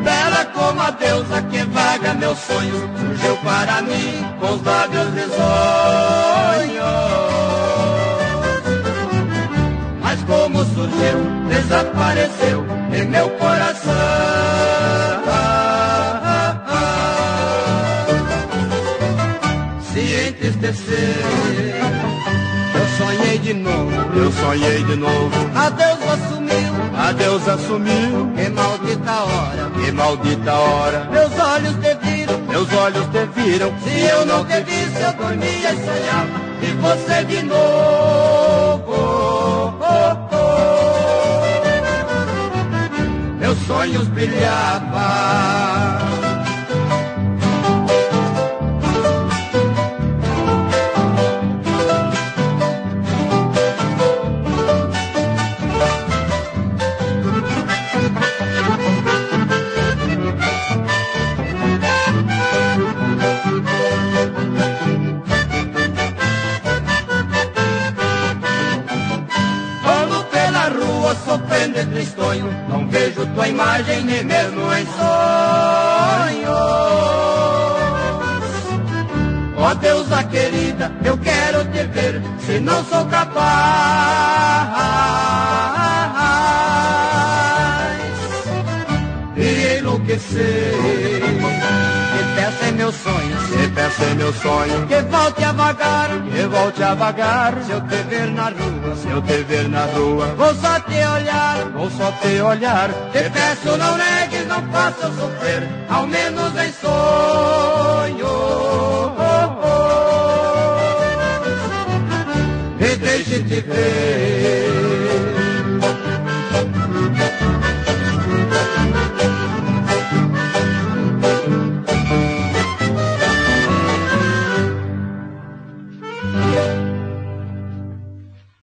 Bela como a deusa que vaga meus sonhos, surgiu para mim com os lábios risonhos. Mas como surgiu, desapareceu em meu coração. Se entristecer, eu sonhei de novo, eu sonhei de novo. a deusa sumiu, A deusa sumiu, que maldita hora, que maldita hora. meus olhos te viram. Meus olhos te viram. Se eu não te visse, eu dormia e sonhava e você de novo. Meus sonhos brilhavam. Sofrendo e tristonho, não vejo tua imagem nem mesmo em sonhos. Ó deusa querida, eu quero te ver, se não sou capaz de enlouquecer. Que peça em meus sonhos, Que peça em meu sonho, que volte a vagar, que volte a vagar. se eu te ver na rua, Se eu te ver na rua, vou só te olhar. vou só te olhar. Te peço, não negues, não faça eu sofrer, ao menos em sonho. E deixe-te ver.